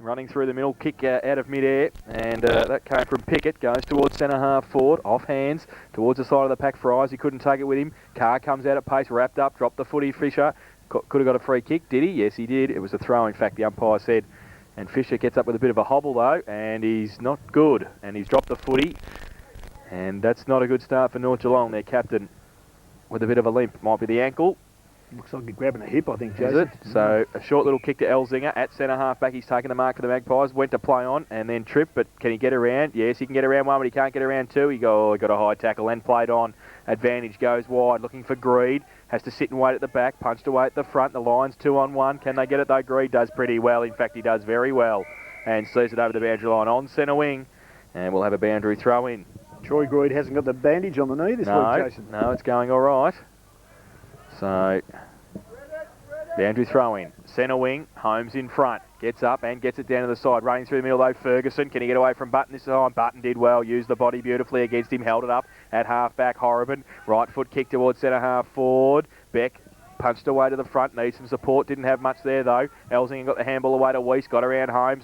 running through the middle, kick out of mid-air, and that came from Pickett, goes towards centre half forward, off hands, towards the side of the pack. Fries, he couldn't take it with him. Carr comes out at pace, wrapped up, dropped the footy. Fisher could have got a free kick, did he? Yes, he did. It was a throw, in fact, the umpire said. And Fisher gets up with a bit of a hobble, though, and he's not good. And he's dropped the footy, and that's not a good start for North Geelong, their captain, with a bit of a limp. Might be the ankle. Looks like he's grabbing a hip, I think, Jason. Is it? So a short little kick to Elzinger at centre half back. He's taken the mark for the Magpies. Went to play on and then tripped, but can he get around? Yes, he can get around one, but he can't get around two. He got a high tackle and played on. Advantage goes wide, looking for Greed. Has to sit and wait at the back. Punched away at the front. The Lions 2-on-1. Can they get it though? Greed does pretty well. In fact, he does very well. And sees it over the boundary line on centre wing. And we'll have a boundary throw in. Troy Greed hasn't got the bandage on the knee this week, Jason. No, it's going all right. So... boundary throw in. Centre wing, Holmes in front. Gets up and gets it down to the side. Running through the middle though, Ferguson. Can he get away from Button this time? Button did well. Used the body beautifully against him. Held it up at half back. Horriban. Right foot kick towards centre half forward. Beck punched away to the front. Needs some support. Didn't have much there though. Elzingham got the handball away to Weiss. Got around Holmes.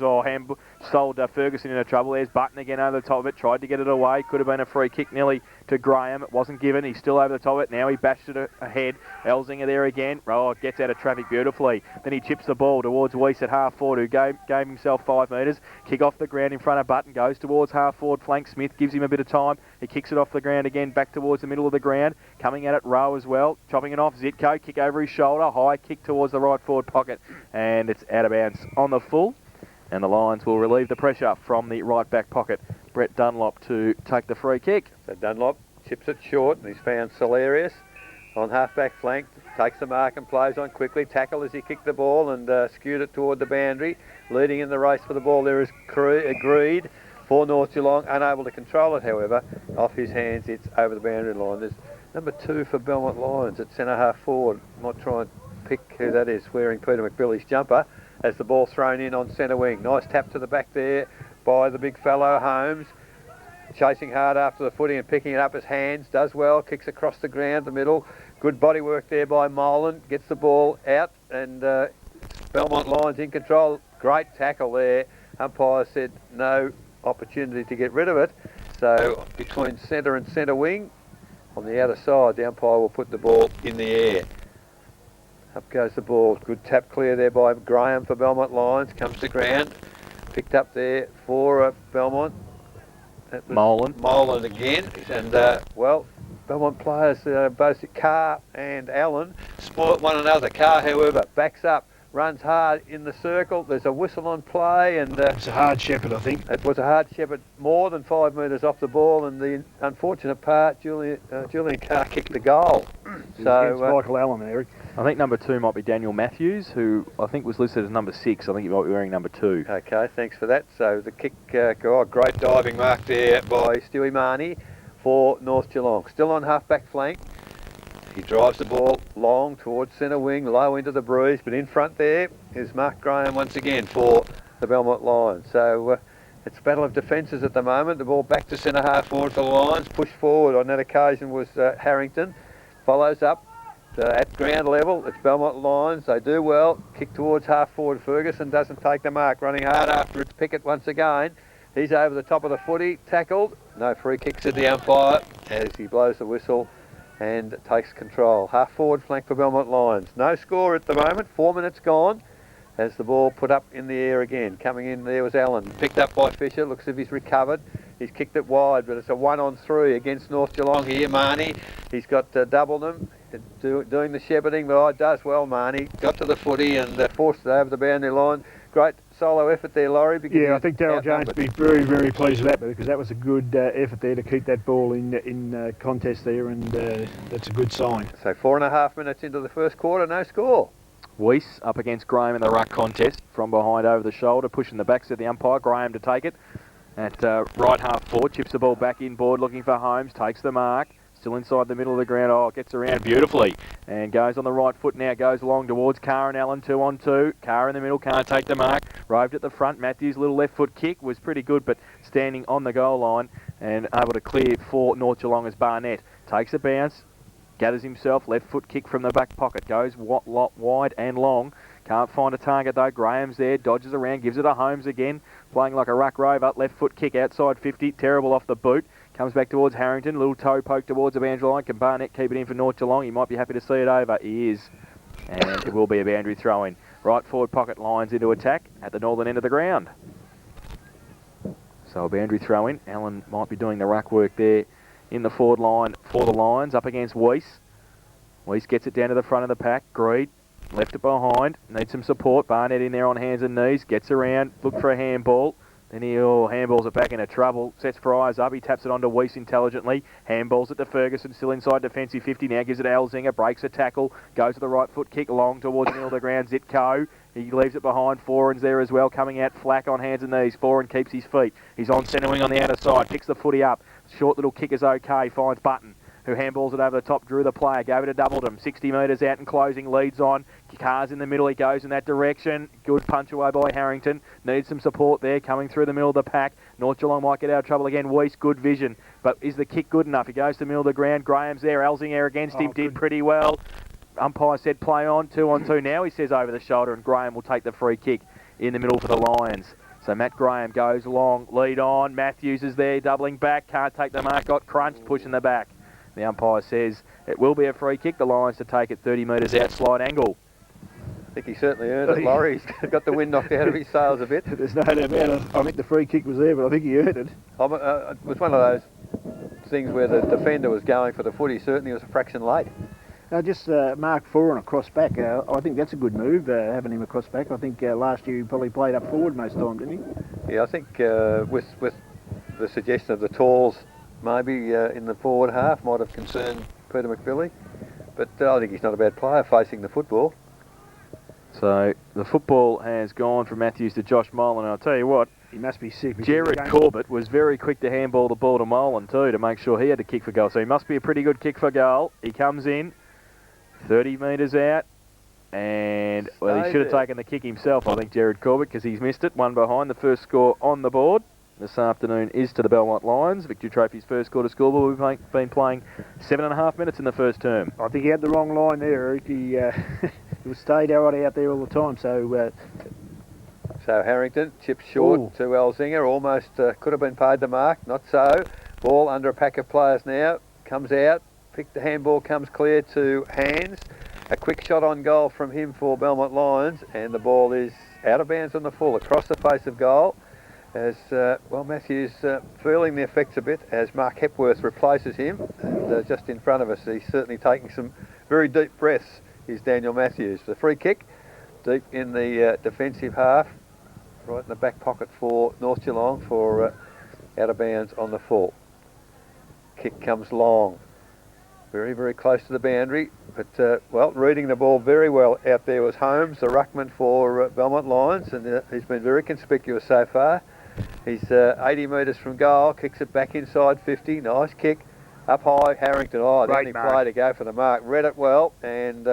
Sold Ferguson into trouble. There's Button again over the top of it. Tried to get it away. Could have been a free kick nearly to Graham. It wasn't given. He's still over the top of it. Now he bashed it ahead. Elzinger there again. Gets out of traffic beautifully. Then he chips the ball towards Weiss at half forward, who gave himself 5 metres. Kick off the ground in front of Button. Goes towards half forward flank. Smith gives him a bit of time. He kicks it off the ground again, back towards the middle of the ground. Coming at it, Rowe as well. Chopping it off. Zitko. Kick over his shoulder. High kick towards the right forward pocket. And it's out of bounds on the full. And the Lions will relieve the pressure from the right back pocket. Brett Dunlop to take the free kick. So Dunlop chips it short, and he's found Solarius on half-back flank. Takes the mark and plays on quickly. Tackle as he kicked the ball and skewed it toward the boundary. Leading in the race for the ball there is Greed for North Geelong. Unable to control it, however. Off his hands, it's over the boundary line. There's number 2 for Belmont Lions at centre half forward. Might try and pick who that is, wearing Peter McBilly's jumper. As the ball thrown in on centre wing. Nice tap to the back there by the big fellow, Holmes. Chasing hard after the footy and picking it up his hands. Does well, kicks across the ground, the middle. Good body work there by Molan. Gets the ball out and Belmont Lions in control. Great tackle there. Umpire said no opportunity to get rid of it. So between centre and centre wing, on the outer side, the umpire will put the ball in the air. Up goes the ball. Good tap clear there by Graham for Belmont Lions. Comes to ground. Picked up there for Belmont. Molan again. And, Belmont players, both Carr and Allen, spoilt one another. Carr, however, backs up. Runs hard in the circle. There's a whistle on play. And it's a hard shepherd, I think. It was a hard shepherd, more than 5 metres off the ball. And the unfortunate part, Julian Carr kicked the goal. So Michael Allen, Eric. I think number 2 might be Daniel Matthews, who I think was listed as number 6. I think he might be wearing number 2. Okay, thanks for that. So the kick, great diving mark there by Stewie Marnie for North Geelong. Still on half-back flank. He drives the ball long towards centre wing, low into the breeze, but in front there is Mark Graham once again for the Belmont Lions. So it's a battle of defences at the moment. The ball back to centre half forward for the Lions. Push forward on that occasion was Harrington. Follows up at ground level. It's Belmont Lions. They do well. Kick towards half forward. Ferguson doesn't take the mark. Running hard after it's Pickett once again. He's over the top of the footy. Tackled. No free kicks at the umpire as he blows the whistle and takes control. Half forward flank for Belmont Lions. No score at the moment. 4 minutes gone as the ball put up in the air again. Coming in there was Allen. Picked up by Fisher. Looks as if he's recovered. He's kicked it wide, but it's a 1-on-3 against North Geelong here. Marnie, he's got doubled them, doing the shepherding, but does well, Marnie. Got to the footy and forced it over the boundary line. Great solo effort there, Laurie. Yeah, I think Darryl Jones would be very, very pleased with that, because that was a good effort there to keep that ball in contest there, and that's a good sign. So 4.5 minutes into the first quarter, no score. Weiss up against Graham in the ruck contest from behind over the shoulder, pushing the backs of the umpire. Graham to take it at right half forward, chips the ball back inboard, looking for Holmes, takes the mark. Still inside the middle of the ground. Gets around beautifully and goes on the right foot now. Goes along towards Carr and Allen, 2-on-2. Carr in the middle, can't take the mark. Roved at the front. Matthews' little left foot kick was pretty good, but standing on the goal line and able to clear for North Geelong as Barnett takes a bounce, gathers himself, left foot kick from the back pocket, goes wide and long. Can't find a target though. Graham's there, dodges around, gives it a Holmes again, playing like a ruck rover. Left foot kick outside 50, terrible off the boot. Comes back towards Harrington, little toe poke towards the boundary line. Can Barnett keep it in for North Geelong? He might be happy to see it over. He is. And it will be a boundary throw in. Right forward pocket lines into attack at the northern end of the ground. So a boundary throw in. Allen might be doing the ruck work there in the forward line for the Lions, up against Weiss. Weiss gets it down to the front of the pack. Greed left it behind, needs some support. Barnett in there on hands and knees, gets around, look for a handball. Then he handballs it back into trouble, sets Fryers up, he taps it onto Weiss intelligently, handballs it to Ferguson, still inside defensive 50, now gives it to Elzinger, breaks a tackle, goes to the right foot kick long towards the middle of the ground, Zitko. He leaves it behind, Foran's there as well, coming out flack on hands and knees. Foran keeps his feet, he's on centre wing on the outer side, picks the footy up, short little kick is okay, finds Button, who handballs it over the top, drew the player, gave it a Doubledom, 60 metres out and closing, leads on, Carr's in the middle, he goes in that direction, good punch away by Harrington, needs some support there, coming through the middle of the pack, North Geelong might get out of trouble again, Weiss, good vision, but is the kick good enough? He goes to the middle of the ground, Graham's there, Elzinger against him, did pretty well, umpire said play on, 2 on 2, now he says over the shoulder and Graham will take the free kick in the middle for the Lions. So Matt Graham goes long, lead on, Matthews is there, doubling back, can't take the mark, got crunched, pushing the back. The umpire says it will be a free kick. The Lions to take it 30 metres out, slide angle. I think he certainly earned it, Laurie. He's got the wind knocked out of his sails a bit. There's no doubt about it. I think the free kick was there, but I think he earned it. It was one of those things where the defender was going for the footy. Certainly was a fraction late. Just Mark Foran across back. I think that's a good move, having him across back. I think last year he probably played up forward most of the time, didn't he? Yeah, I think with the suggestion of the talls maybe in the forward half might have concerned Peter McBilly, but I think he's not a bad player facing the football. So the football has gone from Matthews to Josh Molan, and I'll tell you what, he must be sick. Jared Corbett was very quick to handball the ball to Molan too to make sure he had to kick for goal, so he must be a pretty good kick for goal. He comes in 30 metres out, and well, he should have taken the kick himself, I think, Jared Corbett, because he's missed it. One behind. The first score on the board this afternoon is to the Belmont Lions. Victory Trophy's first quarter scoreboard. We've been playing 7.5 minutes in the first term. I think he had the wrong line there, Eric. He stayed right out there all the time. So Harrington chips short to Elzinger. Almost could have been paid the mark. Not so. Ball under a pack of players now. Comes out. The handball comes clear to Hands. A quick shot on goal from him for Belmont Lions, and the ball is out of bounds on the full across the face of goal. As Matthews feeling the effects a bit as Mark Hepworth replaces him, and just in front of us he's certainly taking some very deep breaths, is Daniel Matthews. The free kick deep in the defensive half, right in the back pocket for North Geelong for out of bounds on the full. Kick comes long, very, very close to the boundary, but reading the ball very well out there was Holmes, the ruckman for Belmont Lions, and he's been very conspicuous so far. He's 80 metres from goal, kicks it back inside 50, nice kick, up high, Harrington, the only play to go for the mark, read it well, and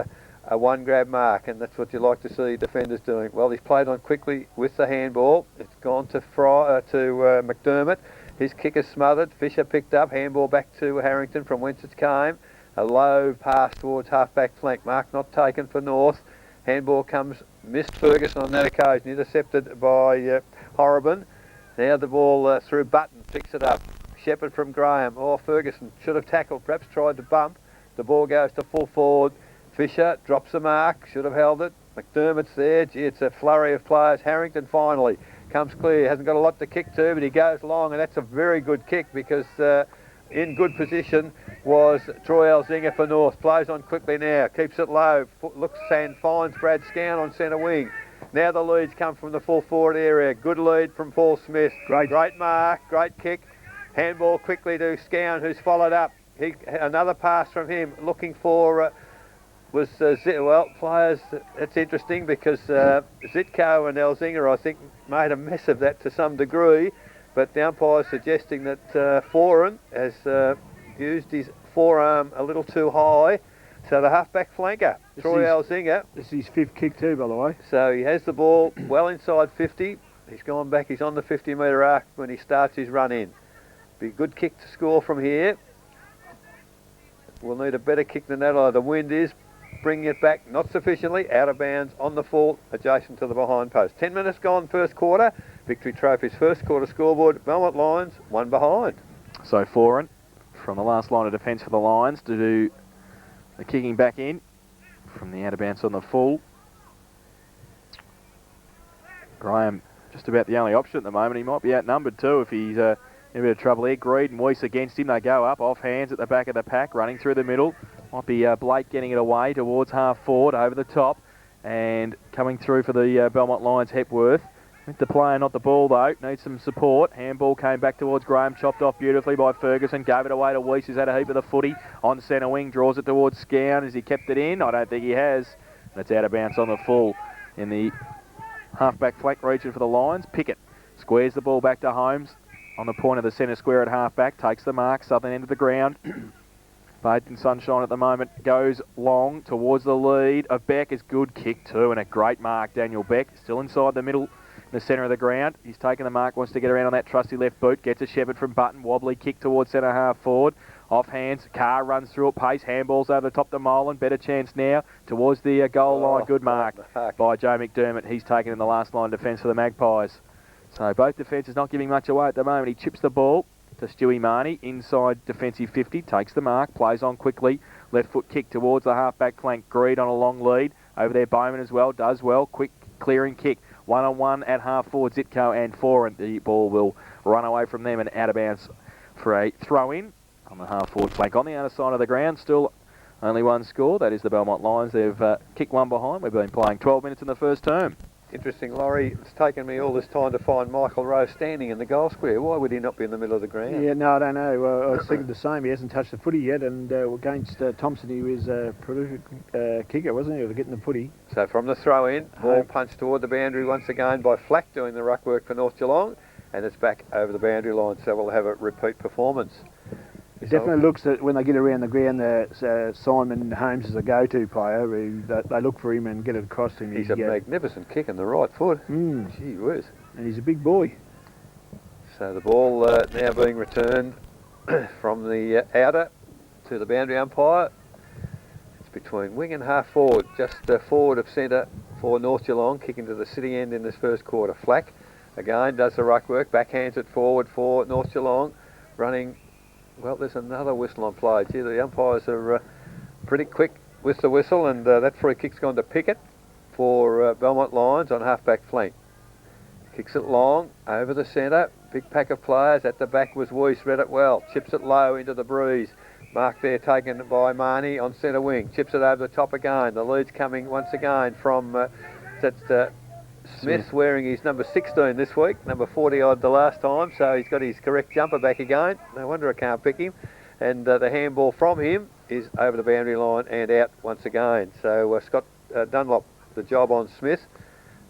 a one grab mark, and that's what you like to see defenders doing. Well, he's played on quickly with the handball, it's gone to McDermott, his kick is smothered, Fisher picked up, handball back to Harrington from whence it came, a low pass towards half-back flank, mark not taken for North, handball comes, missed Ferguson on that occasion, intercepted by Horrobin. Now the ball through Button, picks it up. Shepherd from Graham. Ferguson should have tackled, perhaps tried to bump. The ball goes to full forward. Fisher drops the mark, should have held it. McDermott's there. Gee, it's a flurry of players. Harrington finally comes clear. Hasn't got a lot to kick to, but he goes long, and that's a very good kick because in good position was Troy Elzinger for North. Plays on quickly now. Keeps it low. Looks and finds Brad Scown on centre wing. Now the leads come from the full forward area. Good lead from Paul Smith. Great mark, great kick. Handball quickly to Scown, who's followed up. Another pass from him, looking for players. It's interesting because Zitko and Elzinger, I think, made a mess of that to some degree. But the umpire suggesting that Foran has used his forearm a little too high. So the half-back flanker, Troy Elzinger. This is his fifth kick too, by the way. So he has the ball well inside 50. He's gone back, he's on the 50-metre arc when he starts his run in. Be a good kick to score from here. We'll need a better kick than that, the wind is bringing it back, not sufficiently, out of bounds, on the full, adjacent to the behind post. 10 minutes gone, first quarter. Victory Trophy's first quarter scoreboard. Belmont Lions, 1 behind. So Foran from the last line of defence for the Lions to do the kicking back in from the out of bounds on the full. Graham just about the only option at the moment. He might be outnumbered too if he's in a bit of trouble here. Greed and Weiss against him. They go up, off hands at the back of the pack, running through the middle. Might be Blake getting it away towards half forward, over the top, and coming through for the Belmont Lions, Hepworth. With the player, not the ball though. Needs some support. Handball came back towards Graham, chopped off beautifully by Ferguson. Gave it away to Weiss, who's had a heap of the footy. On centre wing, draws it towards Scown. Has he kept it in? I don't think he has. That's out of bounds on the full in the half-back flank region for the Lions. Pickett squares the ball back to Holmes on the point of the centre square at half-back. Takes the mark, southern end of the ground. Bathed in sunshine at the moment. Goes long towards the lead of Beck. Is good kick too, and a great mark. Daniel Beck still inside the middle, in the centre of the ground. He's taken the mark, wants to get around on that trusty left boot. Gets a Shepherd from Button. Wobbly kick towards centre half forward. Off hands, Carr runs through at pace. Handballs over the top to Molan. Better chance now towards the goal line. Good mark by Joe McDermott. He's taken in the last line defence for the Magpies. So both defences not giving much away at the moment. He chips the ball to Stewie Marnie inside defensive 50. Takes the mark, plays on quickly. Left foot kick towards the half-back flank. Greed on a long lead. Over there Bowman as well. Does well. Quick clearing kick. 1-on-1 at half forward. Zitko and Foran. The ball will run away from them and out of bounds for a throw-in on the half-forward flank. On the outer side of the ground, still only one score. That is the Belmont Lions. They've kicked one behind. We've been playing 12 minutes in the first term. Interesting, Laurie. It's taken me all this time to find Michael Rowe standing in the goal square. Why would he not be in the middle of the ground? Yeah, no, I don't know. I was thinking the same. He hasn't touched the footy yet, and against Thompson, he was a prolific kicker, wasn't he? He was getting the footy. So from the throw-in, ball punched toward the boundary once again by Flack doing the ruck work for North Geelong, and it's back over the boundary line, so we'll have a repeat performance. It definitely looks that when they get around the ground, Simon Holmes is a go-to player. They look for him and get it across to him. He's a magnificent kick in the right foot. Gee whiz. And he's a big boy. So the ball now being returned from the outer to the boundary umpire. It's between wing and half forward, just forward of centre for North Geelong, kicking to the city end in this first quarter. Flack again does the ruck work, backhands it forward for North Geelong, running. Well, there's another whistle on play. Gee, the umpires are pretty quick with the whistle, and that free kick's gone to Pickett for Belmont Lions on half-back flank. Kicks it long, over the centre. Big pack of players. At the back was Weiss, read it well. Chips it low into the breeze. Mark there taken by Marnie on centre wing. Chips it over the top again. The lead's coming once again from Smith, wearing his number 16 this week, number 40 odd the last time, so he's got his correct jumper back again. No wonder I can't pick him. And the handball from him is over the boundary line and out once again. So Scott Dunlop, the job on Smith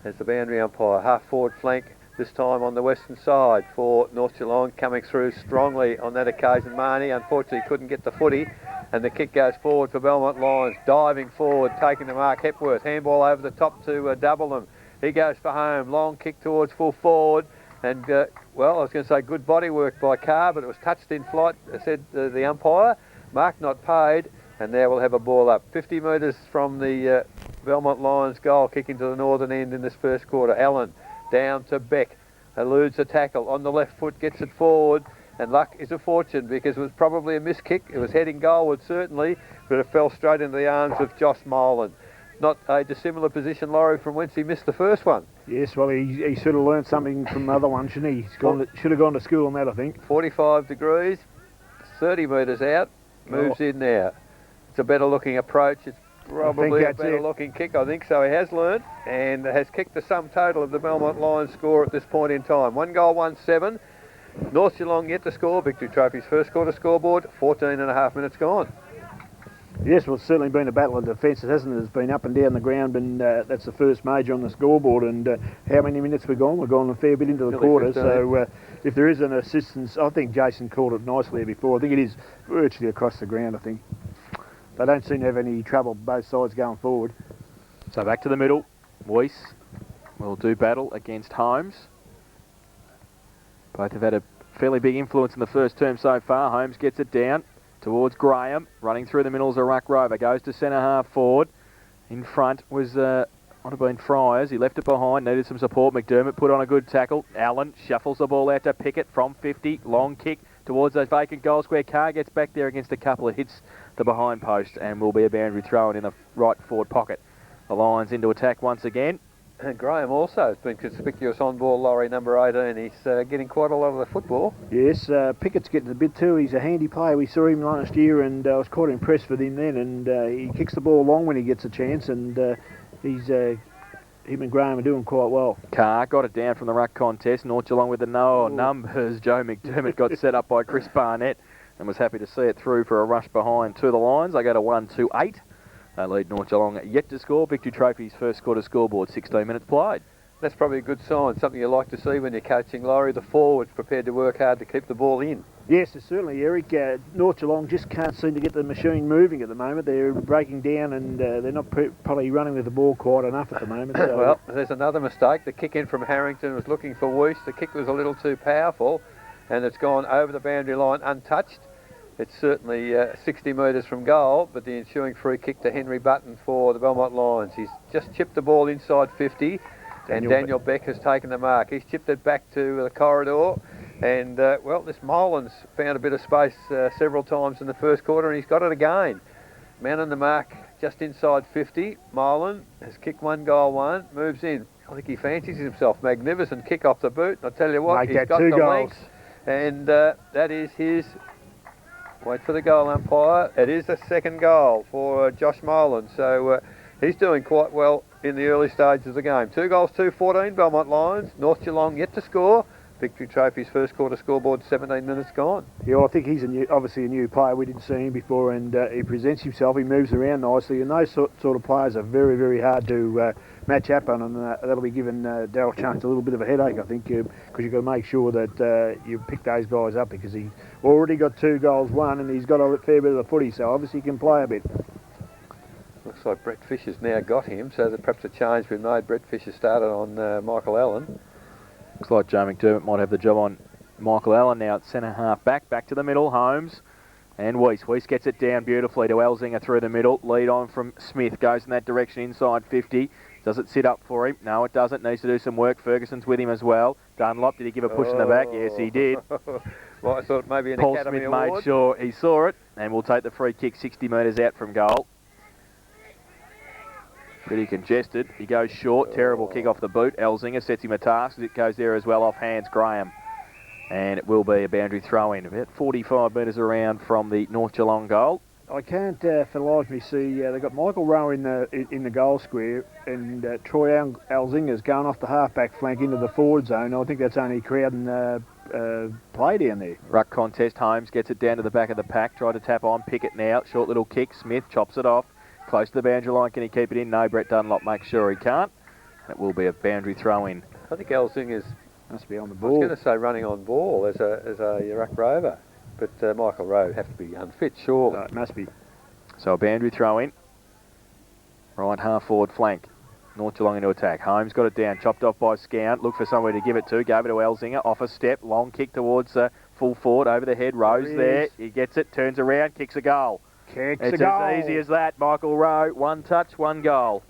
as the boundary umpire. Half forward flank, this time on the western side for North Geelong, coming through strongly on that occasion. Marnie unfortunately couldn't get the footy, and the kick goes forward for Belmont Lions. Diving forward, taking the mark, Hepworth. Handball over the top to double them. He goes for home, long kick towards full forward, and well, I was going to say good body work by Carr, but it was touched in flight, said the umpire. Mark not paid, and now we'll have a ball up. 50 metres from the Belmont Lions goal, kicking to the northern end in this first quarter. Allen down to Beck, eludes a tackle, on the left foot, gets it forward, and luck is a fortune because it was probably a missed kick. It was heading goalward certainly, but it fell straight into the arms of Josh Molan. Not a dissimilar position, Laurie, from whence he missed the first one. Yes, well, he should have learned something from the other one, shouldn't he? Should have gone to school on that, I think. 45 degrees, 30 metres out, moves in now. It's a better looking approach. It's probably a better looking kick, I think, so he has learned and has kicked the sum total of the Belmont Lions score at this point in time. 1 goal, 1-7. North Geelong yet to score. Victory Trophy's first quarter scoreboard, 14 and a half minutes gone. Yes, well, it's certainly been a battle of defences, hasn't it? It's been up and down the ground, and that's the first major on the scoreboard. And how many minutes we've gone? We've gone a fair bit into the quarter. So if there is an assistance, I think Jason called it nicely before. I think it is virtually across the ground, I think. They don't seem to have any trouble, both sides going forward. So back to the middle. Weiss will do battle against Holmes. Both have had a fairly big influence in the first term so far. Holmes gets it down towards Graham, running through the middle as a ruck rover, goes to centre half forward, In front was, might have been Fryers. He left it behind, needed some support. McDermott put on a good tackle. Allen shuffles the ball out to Pickett from 50. Long kick towards the vacant goal square. Carr gets back there against a couple of hits the behind post and will be a boundary thrown in the right forward pocket. The Lions into attack once again. And Graham also has been conspicuous on ball, lorry number 18. He's getting quite a lot of the football. Yes, Pickett's getting a bit too. He's a handy player. We saw him last year and I was quite impressed with him then. And he kicks the ball long when he gets a chance, and him and Graham are doing quite well. Carr got it down from the ruck contest. North Geelong with the numbers. Joe McDermott got set up by Chris Barnett and was happy to see it through for a rush behind to the Lions. They go to 1-2-8. They lead North Geelong yet to score. Victory Trophy's first quarter scoreboard, 16 minutes played. That's probably a good sign, something you like to see when you're coaching, Laurie. The forwards prepared to work hard to keep the ball in. Yes, certainly, Eric. North Geelong just can't seem to get the machine moving at the moment. They're breaking down and they're not probably running with the ball quite enough at the moment. So. Well, there's another mistake. The kick in from Harrington was looking for Weiss. The kick was a little too powerful and it's gone over the boundary line untouched. It's certainly 60 metres from goal, but the ensuing free kick to Henry Button for the Belmont Lions. He's just chipped the ball inside 50 and Daniel Beck has taken the mark. He's chipped it back to the corridor and, well, this Molan's found a bit of space several times in the first quarter and he's got it again. Man on the mark just inside 50. Molan has kicked 1 goal, moves in. I think he fancies himself. Magnificent kick off the boot. I'll tell you what, he's got the length and that is his... Wait for the goal umpire. It is the second goal for Josh Molan. So he's doing quite well in the early stages of the game. 2 goals, 2-14, Belmont Lions. North Geelong yet to score. Victory Trophy's first quarter scoreboard, 17 minutes gone. Yeah, well, I think he's obviously a new player. We didn't see him before and he presents himself. He moves around nicely and those sort of players are very, very hard to match up on, and that'll be giving Daryl Chunks a little bit of a headache, I think, because you've got to make sure that you pick those guys up because he's already got 2 goals, 1, and he's got a fair bit of the footy, so obviously he can play a bit. Looks like Brett Fisher's now got him, so that perhaps a change been made. Brett Fisher started on Michael Allen. Looks like Joe McDermott might have the job on Michael Allen now at centre half back to the middle. Holmes and Weiss. Weiss gets it down beautifully to Elzinger through the middle. Lead on from Smith, goes in that direction inside 50. Does it sit up for him? No, it doesn't. Needs to do some work. Ferguson's with him as well. Dunlop, did he give a push in the back? Yes, he did. Well, I thought maybe an Paul Academy Smith Award. made sure he saw it and will take the free kick 60 metres out from goal. Pretty congested. He goes short. Terrible kick off the boot. Elzinger sets him a task. It goes there as well off hands Graham. And it will be a boundary throw-in. About 45 metres around from the North Geelong goal. I can't for the life of me see, they've got Michael Rowe in the goal square and Troy Elzinger's going off the half-back flank into the forward zone. I think that's only crowding play down there. Ruck contest. Holmes gets it down to the back of the pack. Tried to tap on. Pickett now. Short little kick. Smith chops it off. Close to the boundary line. Can he keep it in? No, Brett Dunlop makes sure he can't. It will be a boundary throw-in. I think Elzinger's must be on the I ball. was going to say running on ball as a ruck rover, but Michael Rowe would have to be unfit, surely. No, it must be. So a boundary throw-in. Right half forward flank. North Geelong into attack. Holmes got it down. Chopped off by Scount. Looked for somewhere to give it to. Gave it to Elzinger. Off a step. Long kick towards full forward. Over the head. Rose there. He gets it. Turns around. Kicks a goal. It's as easy as that. Michael Rowe. 1 touch, 1 goal.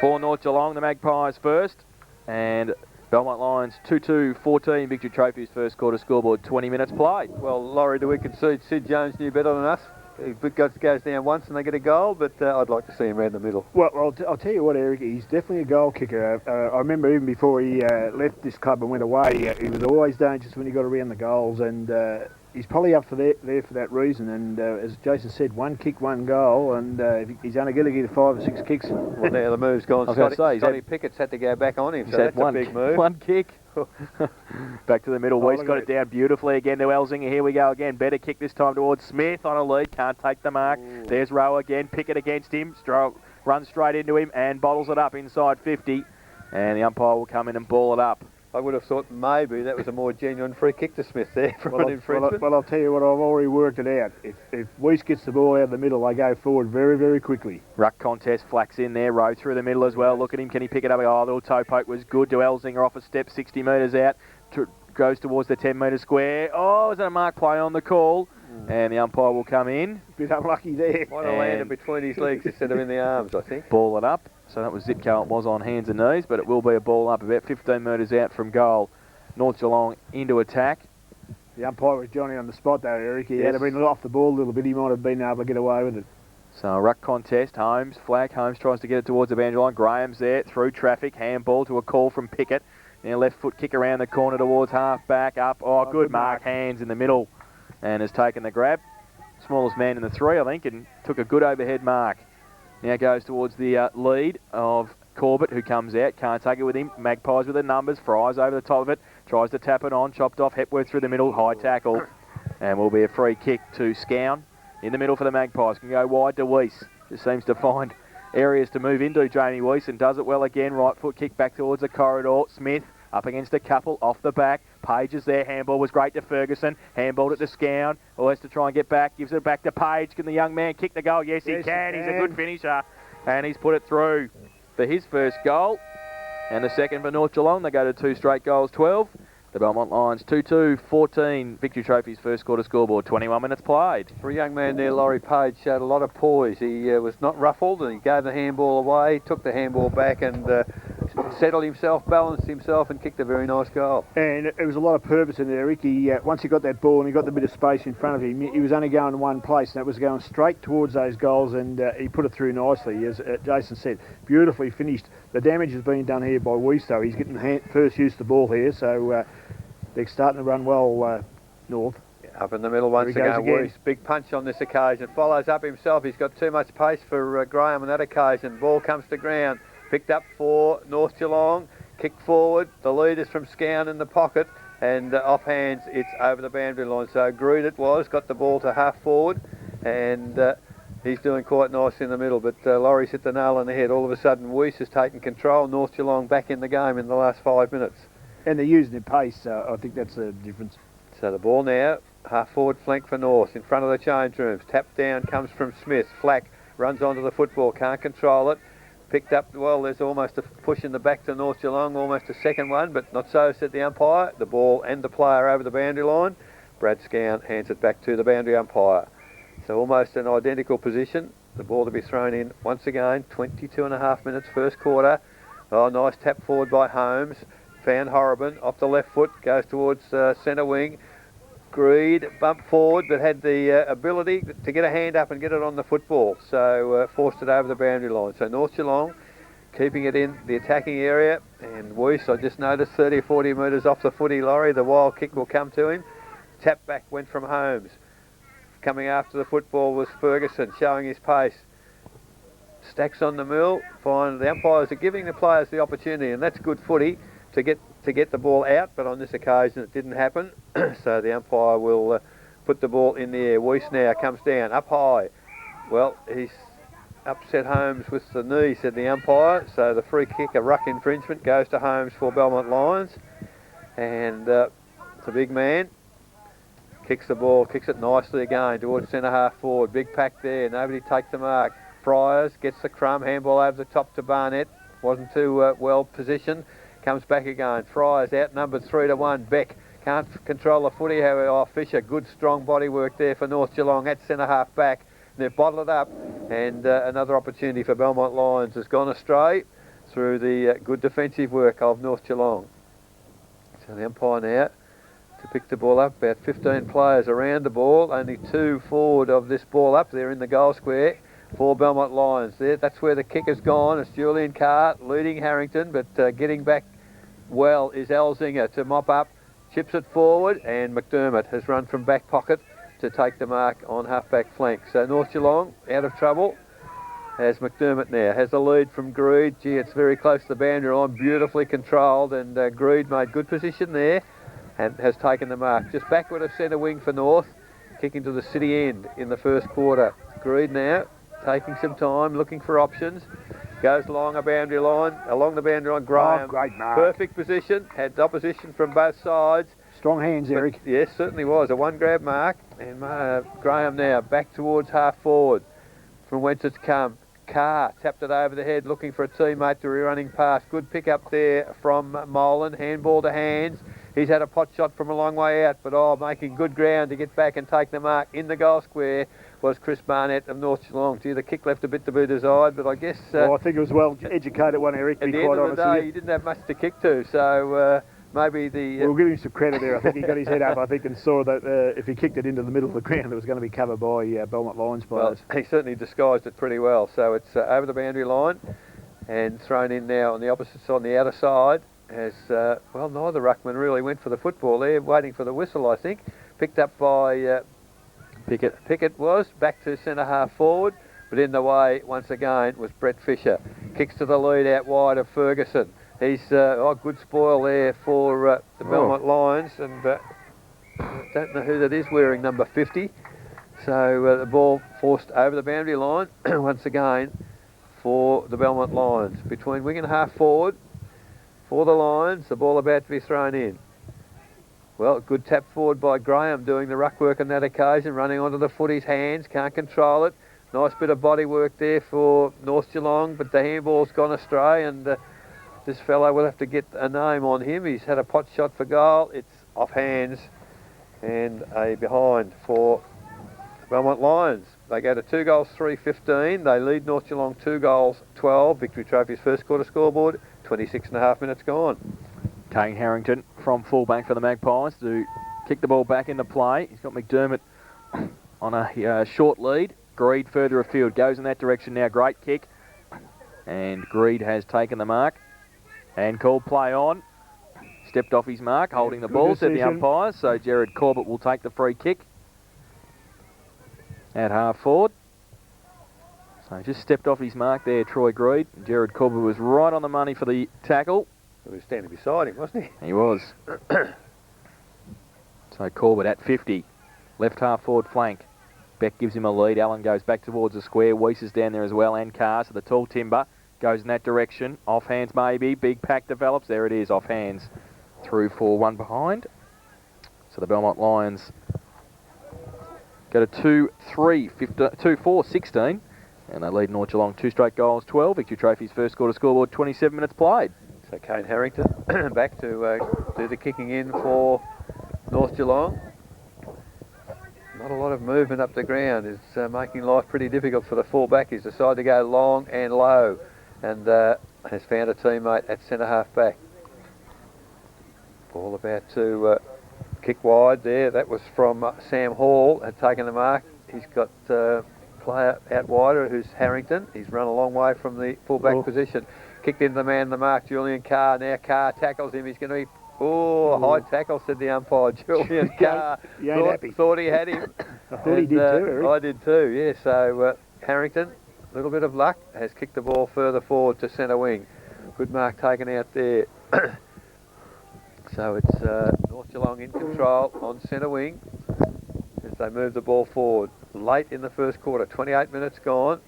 For North Geelong, the Magpies first. And Belmont Lions 2-2-14. Victory Trophy's first quarter scoreboard, 20 minutes played. Well, Laurie, do we concede Sid Jones knew better than us? He goes down once and they get a goal, but I'd like to see him around the middle. Well, I'll tell you what, Eric, he's definitely a goal kicker. I remember even before he left this club and went away, he was always dangerous when he got around the goals, and he's probably up for there for that reason. And as Jason said, 1 kick, 1 goal, and he's only going to get 5 or 6 kicks. Well, now the move's gone. Scotty Pickett's had to go back on him, so that's a big move. 1 kick. Back to the middle. Weiss got it down beautifully again to Elzinger. Here we go again. Better kick this time towards Smith on a lead. Can't take the mark. Ooh. There's Rowe again. Pickett against him. Runs straight into him and bottles it up inside 50. And the umpire will come in and ball it up. I would have thought maybe that was a more genuine free kick to Smith there from an infringement. Well, I'll tell you what, I've already worked it out. If Weiss gets the ball out of the middle, they go forward very, very quickly. Ruck contest, Flax in there, Rowe through the middle as well. Look at him, can he pick it up? Oh, little toe poke was good to Elzinger off a step, 60 metres out. Goes towards the 10 metre square. Oh, is that a mark play on the call? and the umpire will come in. Bit unlucky there. Might have landed between his legs instead of in the arms, I think. Ball it up. So that was Zipco. It was on hands and knees, but it will be a ball up about 15 metres out from goal. North Geelong into attack. The umpire was Johnny on the spot though, Eric. He had been off the ball a little bit. He might have been able to get away with it. So a ruck contest. Holmes, flag. Holmes tries to get it towards the boundary line. Graham's there through traffic. Handball to a call from Pickett. Now left foot kick around the corner towards half back. Up. Oh, good mark. Hands in the middle and has taken the grab. Smallest man in the three, I think, and took a good overhead mark. Now goes towards the lead of Corbett, who comes out. Can't take it with him. Magpies with the numbers. Fries over the top of it. Tries to tap it on. Chopped off. Hepworth through the middle. High tackle. And will be a free kick to Scown. In the middle for the Magpies. Can go wide to Weiss. Just seems to find areas to move into. Jamie Weiss, and does it well again. Right foot kick back towards the corridor. Smith up against a couple off the back. Page is there. Handball was great to Ferguson. Handballed it to Scown. Always to try and get back. Gives it back to Page. Can the young man kick the goal? Yes, he can. He's a good finisher. And he's put it through for his first goal. And the second for North Geelong. They go to 2 straight goals, 12. The Belmont Lions 2-2-14. Victory Trophy's first quarter scoreboard. 21 minutes played. For a young man there, Laurie Page showed a lot of poise. He was not ruffled, and he gave the handball away, took the handball back, and settled himself, balanced himself, and kicked a very nice goal. And it was a lot of purpose in there, Rick. Once he got that ball and he got the bit of space in front of him, he was only going to one place, and that was going straight towards those goals, and he put it through nicely, as Jason said. Beautifully finished. The damage has been done here by Weiss, though. He's getting first use of the ball here, so they're starting to run well, North. Up in the middle once again, Weiss. Big punch on this occasion. Follows up himself. He's got too much pace for Graham on that occasion. Ball comes to ground. Picked up for North Geelong. Kick forward. The lead is from Scown in the pocket. And off hands, it's over the boundary line. So Greed it was. Got the ball to half forward. And he's doing quite nice in the middle. But Laurie's hit the nail on the head. All of a sudden, Weiss has taken control. North Geelong back in the game in the last 5 minutes. And they're using their pace. I think that's the difference. So the ball now, half forward flank for North, in front of the change rooms. Tap down comes from Smith. Flack runs onto the football, can't control it. Picked up, well, there's almost a push in the back to North Geelong, almost a second one, but not so, said the umpire. The ball and the player over the boundary line. Brad Scown hands it back to the boundary umpire. So almost an identical position. The ball to be thrown in once again, 22.5 minutes, first quarter. Oh, nice tap forward by Holmes. Found Horrobin off the left foot, goes towards centre wing. Greed bumped forward, but had the ability to get a hand up and get it on the football, so forced it over the boundary line. So North Geelong keeping it in the attacking area, and Weiss, I just noticed, 30 or 40 metres off the footy, Laurie. The wild kick will come to him. Tap back went from Holmes. Coming after the football was Ferguson, showing his pace. Stacks on the mill. Fine. The umpires are giving the players the opportunity, and that's good footy to get the ball out, but on this occasion it didn't happen. So the umpire will put the ball in the air. Weiss now comes down, up high. Well, he's upset Holmes with the knee, said the umpire. So the free kick, a ruck infringement, goes to Holmes for Belmont Lions. And the big man kicks the ball, kicks it nicely again towards centre half forward. Big pack there, nobody takes the mark. Fryers gets the crumb, handball over the top to Barnett. Wasn't too well positioned. Comes back again. Fryers outnumbered 3-1. Beck can't control the footy. However, oh, Fisher, good strong body work there for North Geelong at centre half back. And they've bottled it up, and another opportunity for Belmont Lions has gone astray through the good defensive work of North Geelong. So the umpire now to pick the ball up. About 15 players around the ball. Only 2 forward of this ball up there in the goal square for Belmont Lions. There, that's where the kick has gone. It's Julian Carr leading Harrington, but getting back well is Elzinger to mop up, chips it forward, and McDermott has run from back pocket to take the mark on half-back flank. So North Geelong out of trouble as McDermott now has the lead from Greed. Gee, it's very close to the boundary line, beautifully controlled, and Greed made good position there and has taken the mark. Just backward of centre wing for North, kicking to the city end in the first quarter. Greed now taking some time, looking for options. Goes along the boundary line, Graham. Oh, great mark. Perfect position, had opposition from both sides. Strong hands, Eric. Yes, certainly was. A one grab mark. And Graham now back towards half forward from whence it's come. Carr tapped it over the head, looking for a teammate to be running past. Good pick up there from Molan. Handball to hands. He's had a pot shot from a long way out, but making good ground to get back and take the mark in the goal square was Chris Barnett of North Geelong. Gee, the kick left a bit to be desired, but I guess... I think it was well educated one, Eric, to be quite honest with you. At the end of the day, he didn't have much to kick to, so maybe the... We'll give him some credit there. I think he got his head up, I think, and saw that if he kicked it into the middle of the ground, it was going to be covered by Belmont Lions players. Well, he certainly disguised it pretty well. So it's over the boundary line and thrown in now on the opposite side, on the outer side. As neither ruckman really went for the football there, waiting for the whistle, I think. Picked up by Pickett was back to centre half forward, but in the way once again was Brett Fisher. Kicks to the lead out wide of Ferguson. He's good spoil there for the Belmont Lions, and don't know who that is wearing number 50. So the ball forced over the boundary line once again for the Belmont Lions. Between wing and half forward for the Lions, the ball about to be thrown in. Well, good tap forward by Graham, doing the ruck work on that occasion, running onto the footy's hands, can't control it. Nice bit of body work there for North Geelong, but the handball's gone astray, and this fellow will have to get a name on him. He's had a pot shot for goal. It's off hands and a behind for Belmont Lions. They go to 2 goals 3-15. They lead North Geelong 2 goals 12. Victory Trophy's first quarter scoreboard, 26.5 minutes gone. Kane Harrington from fullback for the Magpies to kick the ball back into play. He's got McDermott on a short lead. Greed further afield, goes in that direction now. Great kick, and Greed has taken the mark and called play on. Stepped off his mark, holding the ball, said the umpires. So Jared Corbett will take the free kick at half forward. So just stepped off his mark there, Troy Greed. Jared Corbett was right on the money for the tackle. He was standing beside him, wasn't he? He was. So Corbett at 50. Left half forward flank. Beck gives him a lead. Allen goes back towards the square. Weiss is down there as well, and Carr. So the tall timber goes in that direction. Off hands maybe. Big pack develops. There it is, off hands. Through for one behind. So the Belmont Lions go to 2-4-16. And they lead North Geelong 2 straight goals 12. Victory Trophy's first quarter scoreboard, 27 minutes played. So Kane Harrington back to do the kicking in for North Geelong. Not a lot of movement up the ground. It's making life pretty difficult for the fullback. He's decided to go long and low, and has found a teammate at centre half back. Ball about to kick wide there. That was from Sam Hall, had taken the mark. He's got player out wider who's Harrington. He's run a long way from the fullback position. Kicked into the man in the mark, Julian Carr. Now Carr tackles him. He's going to be... high tackle, said the umpire. Julian Carr thought he had him. I thought he did too, Eric. I did too, yeah. So Harrington, a little bit of luck, has kicked the ball further forward to centre wing. Good mark taken out there. So it's North Geelong in control on centre wing as they move the ball forward. Late in the first quarter, 28 minutes gone.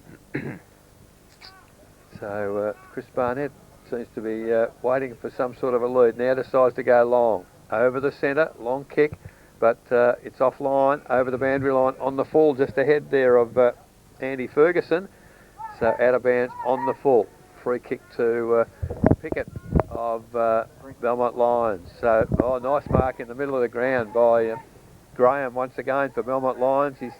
So Chris Barnett seems to be waiting for some sort of a lead. Now decides to go long. Over the centre, long kick, but it's offline, over the boundary line, on the full, just ahead there of Andy Ferguson. So out of bounds on the full. Free kick to Pickett of Belmont Lions. So, nice mark in the middle of the ground by Graham once again for Belmont Lions. He's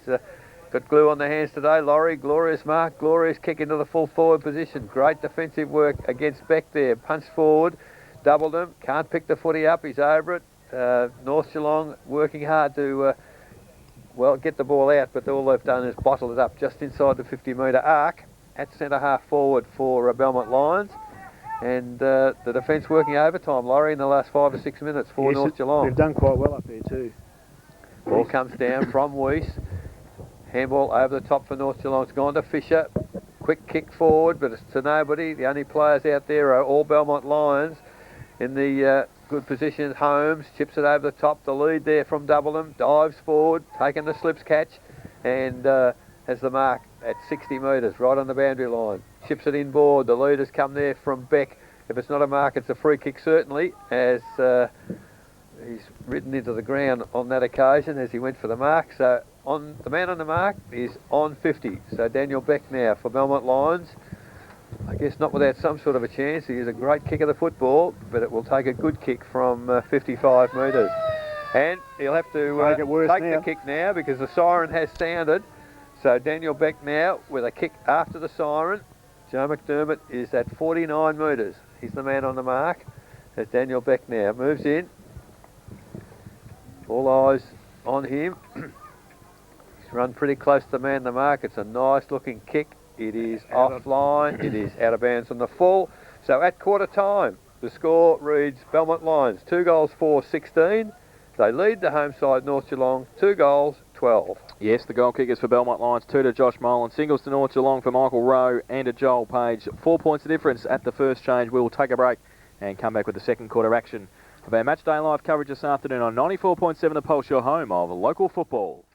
got glue on the hands today. Laurie, glorious mark, glorious kick into the full forward position. Great defensive work against Beck there. Punched forward, doubled him, can't pick the footy up, he's over it. North Geelong working hard to, get the ball out, but all they've done is bottle it up just inside the 50-metre arc at centre half forward for Belmont Lions. And the defence working overtime, Laurie, in the last 5 or 6 minutes for North Geelong. They've done quite well up there too. Ball comes down from Weiss. Handball over the top for North Geelong. It's gone to Fisher. Quick kick forward, but it's to nobody. The only players out there are all Belmont Lions in the good position. Holmes chips it over the top. The lead there from Doubleham. Dives forward, taking the slips catch, and has the mark at 60 metres, right on the boundary line. Chips it inboard. The lead has come there from Beck. If it's not a mark, it's a free kick certainly, as he's ridden into the ground on that occasion as he went for the mark. So the man on the mark is on 50. So Daniel Beck now for Belmont Lions. I guess guess not without some sort of a chance. He is a great kick of the football, but it will take a good kick from 55 metres. And he'll have to take the kick now because the siren has sounded. So Daniel Beck now with a kick after the siren. Joe McDermott is at 49 metres. He's the man on the mark. As Daniel Beck now moves in. All eyes on him. He's run pretty close to the man on the mark. It's a nice looking kick. It is offline. It is out of bounds on the full. So at quarter time, the score reads Belmont Lions 2 goals 4-16. They lead the home side North Geelong 2 goals 12. Yes, the goal kickers for Belmont Lions, 2 to Josh Molan, singles to North Geelong for Michael Rowe and to Joel Page. 4 points of difference at the first change. We will take a break and come back with the second quarter action of our Matchday Live coverage this afternoon on 94.7 The Pulse, your home of local football.